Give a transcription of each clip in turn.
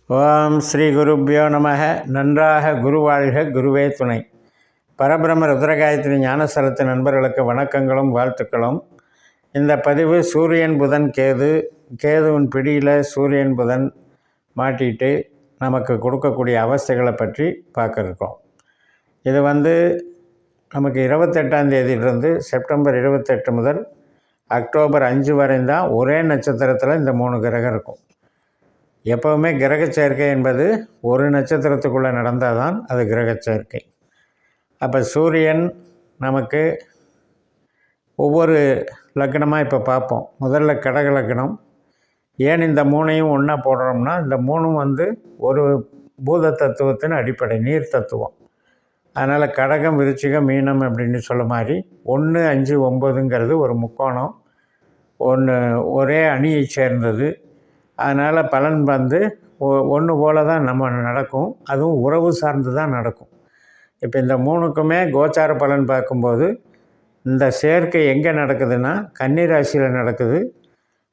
ஓம் ஸ்ரீ குருப்யோ நமக. நன்றாக குருவாழ்க, குருவே துணை. பரபிரம ருத்ரகாயத்ரி ஞானசரத்து நண்பர்களுக்கு வணக்கங்களும் வாழ்த்துக்களும். இந்த பதிவு சூரியன் புதன் கேதுவின் பிடியில் சூரியன் புதன் மாட்டிட்டு நமக்கு கொடுக்கக்கூடிய அவஸ்தைகளை பற்றி பார்க்க இருக்கோம். இது நமக்கு 28ஆம் தேதியிலிருந்து செப்டம்பர் 28 முதல் அக்டோபர் 5 வரை தான் ஒரே நட்சத்திரத்தில் இந்த 3 கிரகம் இருக்கும். எப்போவுமே கிரக சேர்க்கை என்பது ஒரு நட்சத்திரத்துக்குள்ளே நடந்தால் தான் அது கிரக சேர்க்கை. அப்போ சூரியன் நமக்கு ஒவ்வொரு லக்னமாக இப்போ பார்ப்போம். முதல்ல கடக லக்னம். ஏன் இந்த 3ஐயும் ஒன்றா போடுறோம்னா, இந்த 3ம் ஒரு பூத தத்துவத்தின் அடிப்படை, நீர் தத்துவம். அதனால் கடகம், விருச்சிகம், மீனம் அப்படின்னு சொல்ல மாதிரி 1, 5, 9ங்கிறது ஒரு முக்கோணம், ஒரே அணியை சேர்ந்தது. அதனால் பலன் ஒன்று போல தான் நம்ம நடக்கும். அதுவும் உறவு சார்ந்து தான் நடக்கும். இப்போ இந்த 3க்குமே கோச்சார பலன் பார்க்கும்போது இந்த சேர்க்கை எங்கே நடக்குதுன்னா கன்னி ராசியில் நடக்குது.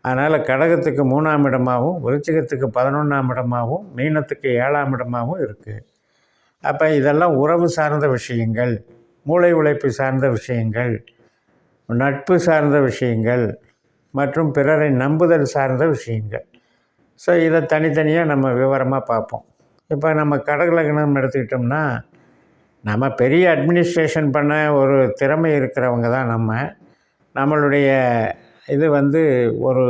அதனால் கடகத்துக்கு 3ஆம் இடமாகவும், விருச்சிகத்துக்கு 11ஆம் இடமாகவும், மீனத்துக்கு 7ஆம் இடமாகவும் இருக்குது. அப்போ இதெல்லாம் உறவு சார்ந்த விஷயங்கள், மூளை உழைப்பு சார்ந்த விஷயங்கள், நட்பு சார்ந்த விஷயங்கள் மற்றும் பிறரை நம்புதல் சார்ந்த விஷயங்கள். ஸோ இதை தனித்தனியாக நம்ம விவரமாக பார்ப்போம். இப்போ நம்ம கடக லக்னம் எடுத்துக்கிட்டோம்னா, நம்ம பெரிய அட்மினிஸ்ட்ரேஷன் பண்ண ஒரு திறமை இருக்கிறவங்க தான் நம்மளுடைய இது ஒரு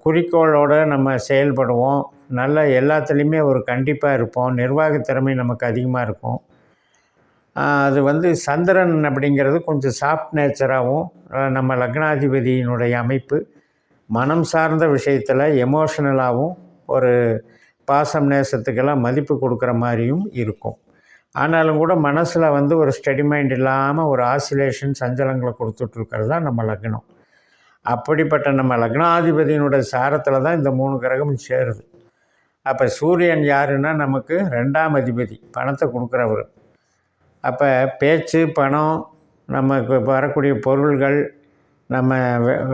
குறிக்கோளோடு நம்ம செயல்படுவோம். நல்ல எல்லாத்துலேயுமே ஒரு கண்டிப்பாக இருப்போம். நிர்வாக திறமை நமக்கு அதிகமாக இருக்கும். அது சந்திரன் அப்படிங்கிறது கொஞ்சம் சாஃப்ட் நேச்சராகவும், நம்ம லக்னாதிபதியினுடைய அமைப்பு மனம் சார்ந்த விஷயத்தில் எமோஷனலாகவும், ஒரு பாசம் நேசத்துக்கெல்லாம் மதிப்பு கொடுக்குற மாதிரியும் இருக்கும். ஆனாலும் கூட மனசில் ஒரு ஸ்டடி மைண்ட் இல்லாமல் ஒரு ஆசிலேஷன், சஞ்சலங்களை கொடுத்துட்ருக்கிறது தான் நம்ம லக்னம். அப்படிப்பட்ட நம்ம லக்னாதிபதியினுடைய சாரத்தில் தான் இந்த 3 கிரகமும் சேருது. அப்போ சூரியன் யாருன்னா நமக்கு 2ஆம் அதிபதி, பணத்தை கொடுக்குறவர். அப்போ பேச்சு, பணம், நமக்கு வரக்கூடிய பொருள்கள், நம்ம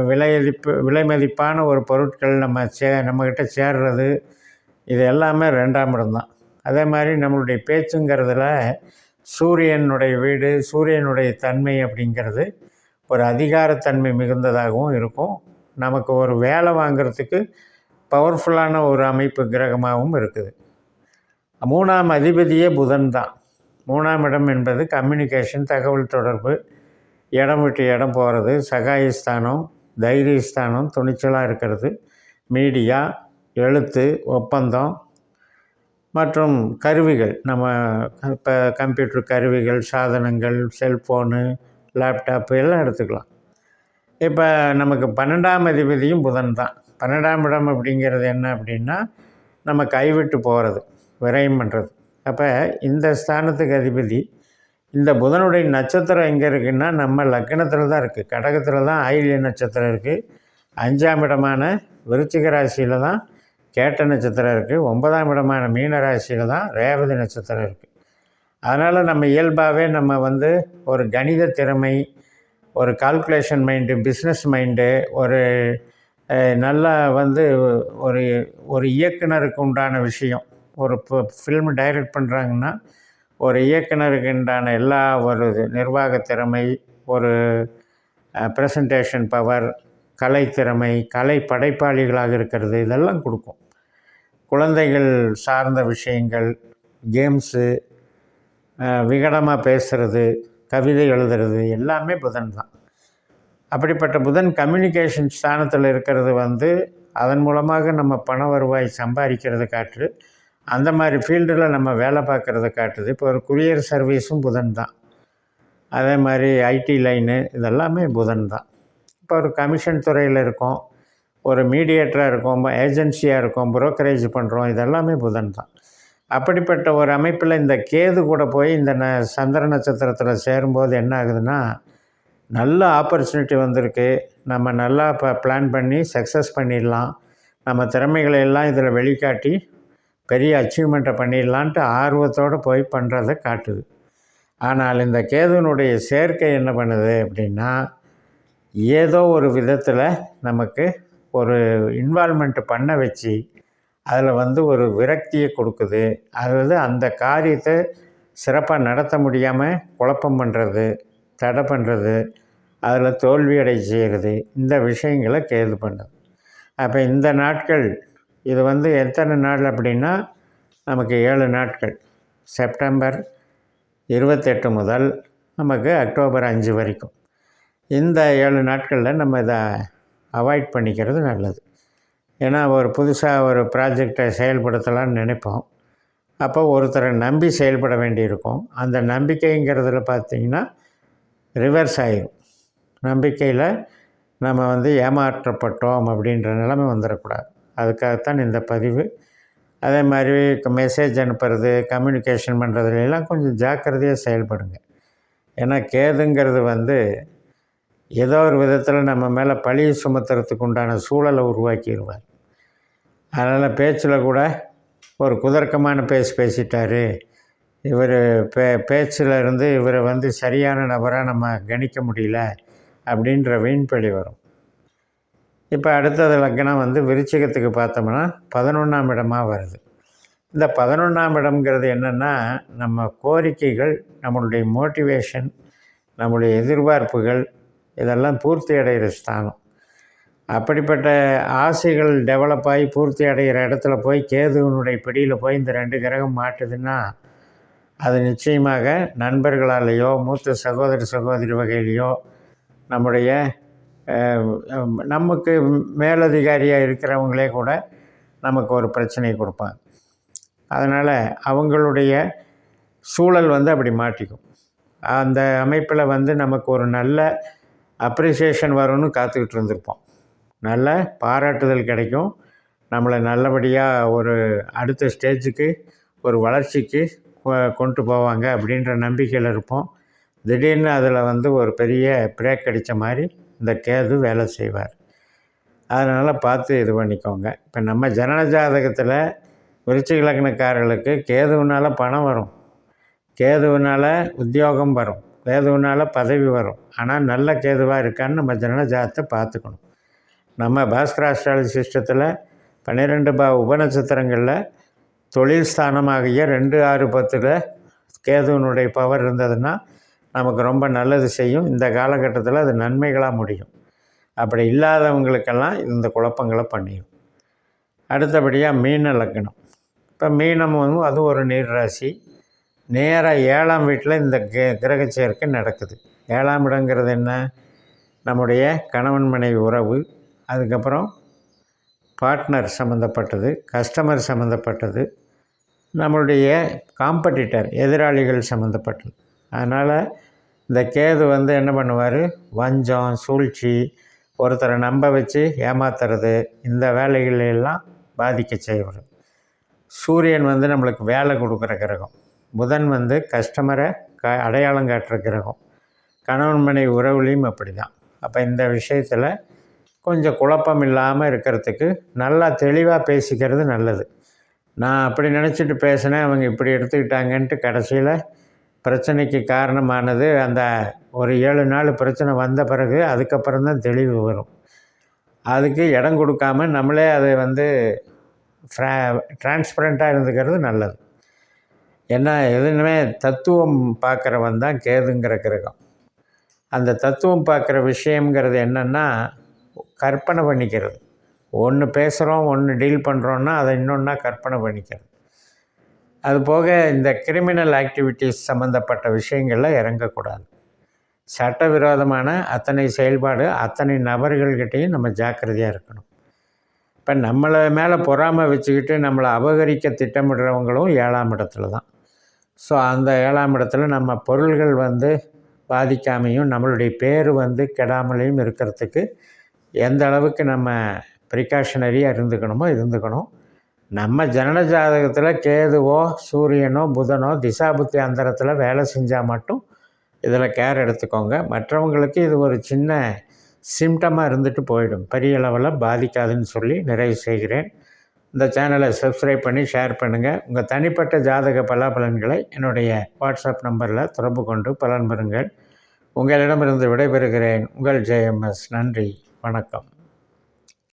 விலை மதிப்பான ஒரு பொருட்கள் நம்மக்கிட்ட சேர்றது, இது எல்லாமே 2ஆம் இடம்தான். அதே மாதிரி நம்மளுடைய பேச்சுங்கிறதுல சூரியனுடைய வீடு, சூரியனுடைய தன்மை அப்படிங்கிறது ஒரு அதிகாரத்தன்மை மிகுந்ததாகவும் இருக்கும். நமக்கு ஒரு வேலை வாங்கிறதுக்கு பவர்ஃபுல்லான ஒரு அமைப்பு கிரகமாகவும் இருக்குது. 3ஆம் அதிபதியே புதன் தான். 3ஆம் இடம் என்பது கம்யூனிகேஷன், தகவல் தொடர்பு, இடம் விட்டு இடம் போகிறது, சகாயஸ்தானம், தைரியஸ்தானம், துணிச்சலாக இருக்கிறது, மீடியா, எழுத்து, ஒப்பந்தம் மற்றும் கருவிகள். நம்ம இப்போ கம்ப்யூட்டர் கருவிகள், சாதனங்கள், செல்ஃபோனு, லேப்டாப்பு எல்லாம் எடுத்துக்கலாம். இப்போ நமக்கு 12ஆம் அதிபதியும் புதன் தான். 12ஆம் இடம் அப்படிங்கிறது என்ன அப்படின்னா, நம்ம கைவிட்டு போகிறது, விரயம் பண்ணுறது. அப்போ இந்த ஸ்தானத்துக்கு அதிபதி, இந்த புதனுடைய நட்சத்திரம் எங்கே இருக்குதுன்னா நம்ம லக்னத்தில் தான் இருக்குது. கடகத்தில் தான் ஆயில்ய நட்சத்திரம் இருக்குது. 5ஆம் இடமான விருச்சிக ராசியில் தான் கேட்ட நட்சத்திரம் இருக்குது. 9ஆம் இடமான மீன ராசியில் தான் ரேவதி நட்சத்திரம் இருக்குது. அதனால் நம்ம இயல்பாகவே நம்ம ஒரு கணித திறமை, ஒரு கால்குலேஷன் மைண்டு, பிஸ்னஸ் மைண்டு, ஒரு நல்லா ஒரு ஒரு இயக்குனருக்கு உண்டான விஷயம். ஒரு ஃபில்ம் டைரக்ட் பண்ணுறாங்கன்னா ஒரு இயக்குனருக்கு உண்டான எல்லா ஒரு நிர்வாக திறமை, ஒரு ப்ரெசன்டேஷன் பவர், கலைத்திறமை, கலை படைப்பாளிகளாக இருக்கிறது, இதெல்லாம் கொடுக்கும். குழந்தைகள் சார்ந்த விஷயங்கள், கேம்ஸு, விகடமாக பேசுகிறது, கவிதை எழுதுறது எல்லாமே புதன் தான். அப்படிப்பட்ட புதன் கம்யூனிகேஷன் ஸ்தானத்தில் இருக்கிறது அதன் மூலமாக நம்ம பண வருவாய் சம்பாதிக்கிறத காட்டு, அந்த மாதிரி ஃபீல்டில் நம்ம வேலை பார்க்குறத காட்டுது. இப்போ ஒரு குரியர் சர்வீஸும் புதன் தான். அதே மாதிரி ஐடி லைனு, இதெல்லாமே புதன் தான். இப்போ ஒரு கமிஷன் துறையில் இருக்கோம், ஒரு மீடியேட்டராக இருக்கோம், ஏஜென்சியாக இருக்கோம், புரோக்கரேஜ் பண்ணுறோம், இதெல்லாமே புதன் தான். அப்படிப்பட்ட ஒரு அமைப்பில் இந்த கேது கூட போய் இந்த சந்திர நட்சத்திரத்தில் சேரும்போது என்ன ஆகுதுன்னா, நல்ல ஆப்பர்ச்சுனிட்டி வந்திருக்கு, நம்ம நல்லா பிளான் பண்ணி சக்ஸஸ் பண்ணிடலாம், நம்ம திறமைகளை எல்லாம் இதில் வெளிக்காட்டி பெரிய அச்சீவ்மெண்ட்டை பண்ணிடலான்ட்டு ஆர்வத்தோடு போய் பண்ணுறதை காட்டுது. ஆனால் இந்த கேதுனுடைய சேர்க்கை என்ன பண்ணுது அப்படின்னா, ஏதோ ஒரு விதத்தில் நமக்கு ஒரு இன்வால்மெண்ட் பண்ண வச்சு அதில் ஒரு விரக்தியை கொடுக்குது. அதாவது அந்த காரியத்தை சிறப்பாக நடத்த முடியாமல் குழப்பம் பண்ணுறது, தடை பண்ணுறது, அதில் தோல்வி அடைய செய்கிறது, இந்த விஷயங்களை கேது பண்ணுது. அப்போ இந்த நாட்கள் இது எத்தனை நாள் அப்படின்னா நமக்கு 7 நாட்கள். செப்டம்பர் 28 முதல் நமக்கு அக்டோபர் 5 வரைக்கும். இந்த 7 நாட்களில் நம்ம இதை அவாய்ட் பண்ணிக்கிறது நல்லது. ஏன்னா புதுசாக ஒரு ப்ராஜெக்டை செயல்படுத்தலான்னு நினைப்போம். அப்போ ஒருத்தரை நம்பி செயல்பட வேண்டியிருக்கும். அந்த நம்பிக்கைங்கிறதுல பார்த்திங்கன்னா ரிவர்ஸ் ஆகிடும். நம்பிக்கையில் நம்ம ஏமாற்றப்பட்டோம் அப்படின்ற நிலைமை வந்துடக்கூடாது. அதுக்காகத்தான் இந்த பதிவு. அதே மாதிரி மெசேஜ் அனுப்புறது, கம்யூனிகேஷன் பண்ணுறதுலாம் கொஞ்சம் ஜாக்கிரதையாக செயல்படுங்க. ஏன்னா கேதுங்கிறது ஏதோ ஒரு விதத்தில் நம்ம மேலே பழியை சுமத்துறதுக்கு உண்டான சூழலை உருவாக்கிடுவார். அதனால் பேச்சில் கூட ஒரு குதர்க்கமான பேசிட்டார், இவர் பேச்சில் இருந்து இவரை சரியான நபராக நம்ம கணிக்க முடியல அப்படின்ற வீண்பழி வரும். இப்போ அடுத்தது லக்னம் விருச்சிகத்துக்கு பார்த்தோம்னா 11ஆம் இடமாக வருது. இந்த 11ஆம் இடம்ங்கிறது என்னென்னா நம்ம கோரிக்கைகள், நம்மளுடைய மோட்டிவேஷன், நம்மளுடைய எதிர்பார்ப்புகள் இதெல்லாம் பூர்த்தி அடைகிற ஸ்தானம். அப்படிப்பட்ட ஆசைகள் டெவலப் ஆகி பூர்த்தி அடைகிற இடத்துல போய் கேதுவனுடைய பிடியில் போய் இந்த 2 கிரகம் மாட்டுதுன்னா அது நிச்சயமாக நண்பர்களாலேயோ மூத்த சகோதரி வகையிலையோ நம்முடைய நமக்கு மேலதிகாரியாக இருக்கிறவங்களே கூட நமக்கு ஒரு பிரச்சனை கொடுப்பாங்க. அதனால் அவங்களுடைய சூழல் அப்படி மாட்டிக்கும். அந்த அமைப்பில் நமக்கு ஒரு நல்ல அப்ரிசியேஷன் வரும்னு காத்துக்கிட்டு இருந்திருப்போம். நல்ல பாராட்டுதல் கிடைக்கும். நம்மளை நல்லபடியாக ஒரு அடுத்த ஸ்டேஜுக்கு ஒரு வளர்ச்சிக்கு கொண்டு போவாங்க அப்படின்ற நம்பிக்கையில் இருப்போம். திடீர்னு அதில் ஒரு பெரிய பிரேக் அடித்த மாதிரி இந்த கேது வேலை செய்வார். அதனால் பார்த்து இது பண்ணிக்கோங்க. இப்போ நம்ம ஜனன ஜாதகத்தில் விருச்சிக லக்னக்காரர்களுக்கு கேதுவினால் பணம் வரும், கேதுவினால் உத்தியோகம் வரும், கேதுவினால் பதவி வரும். ஆனால் நல்ல கேதுவாக இருக்கான்னு நம்ம ஜனன ஜாதகத்தை பார்த்துக்கணும். நம்ம பாஸ்கர் ஆஸ்ட்ராலஜி சிஸ்டத்தில் 12 உபநட்சத்திரங்களில் தொழில் ஸ்தானமாகிய 2, 6, 10 கேதுவனுடைய பவர் இருந்ததுன்னா நமக்கு ரொம்ப நல்லது செய்யும். இந்த காலகட்டத்தில் அது நன்மைகளாக முடியும். அப்படி இல்லாதவங்களுக்கெல்லாம் இந்த குழப்பங்களை பண்ணிடும். அடுத்தபடியாக மீன லக்னம். இப்போ மீனம் அது ஒரு நீர் ராசி. நேராக 7ஆம் வீட்டில் இந்த கிரக சேர்க்கை நடக்குது. 7ஆம் இடங்கிறது என்ன? நம்முடைய கணவன் மனைவி உறவு, அதுக்கப்புறம் பார்ட்னர் சம்மந்தப்பட்டது, கஸ்டமர் சம்மந்தப்பட்டது, நம்மளுடைய காம்படிட்டர் எதிராளிகள் சம்மந்தப்பட்டது. அதனால் இந்த கேது என்ன பண்ணுவார், வஞ்சம், சூழ்ச்சி, ஒருத்தரை நம்ப வச்சு ஏமாத்துறது, இந்த வேலைகளெல்லாம் பாதிக்க செய்வார். சூரியன் நம்மளுக்கு வேலை கொடுக்குற கிரகம். புதன் கஸ்டமரை அடையாளம் காட்டுற கிரகம். கணவன் மனைவி உறவுலையும் அப்படி தான். அப்போ இந்த விஷயத்தில் கொஞ்சம் குழப்பம் இல்லாமல் இருக்கிறதுக்கு நல்லா தெளிவாக பேசிக்கிறது நல்லது. நான் அப்படி நினச்சிட்டு பேசினேன், அவங்க இப்படி எடுத்துக்கிட்டாங்கன்ட்டு கடைசியில் பிரச்சனைக்கு காரணமானது அந்த ஒரு 7 நாள் பிரச்சனை வந்த பிறகு அதுக்கப்புறம் தான் தெளிவு வரும். அதுக்கு இடம் கொடுக்காமல் நம்மளே அதை டிரான்ஸ்பரண்ட்டாக இருந்துக்கிறது நல்லது. ஏன்னா எதுவுமே தத்துவம் பார்க்குறவன் தான் கேதுங்கிற கிரகம். அந்த தத்துவம் பார்க்குற விஷயங்கிறது என்னென்னா கற்பனை பண்ணிக்கிறது. ஒன்று பேசுகிறோம், ஒன்று டீல் பண்ணுறோன்னா அதை இன்னொன்றா கற்பனை பண்ணிக்கிறது. அதுபோக இந்த கிரிமினல் ஆக்டிவிட்டீஸ் சம்மந்தப்பட்ட விஷயங்களில் இறங்கக்கூடாது. சட்டவிரோதமான அத்தனை செயல்பாடு அத்தனை நபர்கள்கிட்டையும் நம்ம ஜாக்கிரதையாக இருக்கணும். இப்போ நம்மளை மேலே பொறாமை வச்சுக்கிட்டு நம்மளை அபகரிக்க திட்டமிடுறவங்களும் 7ஆம் இடத்துல தான். ஸோ அந்த 7ஆம் இடத்துல நம்ம பொருள்கள் பாதிக்காமையும் நம்மளுடைய பேர் கெடாமலையும் இருக்கிறதுக்கு எந்த அளவுக்கு நம்ம ப்ரிகாஷனரியாக இருந்துக்கணும். நம்ம ஜனன ஜாதகத்தில் கேதுவோ சூரியனோ புதனோ திசாபுத்தி அந்தரத்தில் வேலை செஞ்சால் மட்டும் இதில் கேர் எடுத்துக்கோங்க. மற்றவங்களுக்கு இது ஒரு சின்ன சிம்டமாக இருந்துட்டு போயிடும், பெரிய லெவலில் பாதிக்காதுன்னு சொல்லி நிறைவு செய்கிறேன். இந்த சேனலை சப்ஸ்கிரைப் பண்ணி ஷேர் பண்ணுங்கள். உங்கள் தனிப்பட்ட ஜாதக பலாபலன்களை என்னுடைய வாட்ஸ்அப் நம்பரில் தொடர்பு கொண்டு பலன் பெறுங்கள். உங்களிடமிருந்து விடைபெறுகிறேன். உங்கள் JMS. நன்றி, வணக்கம்.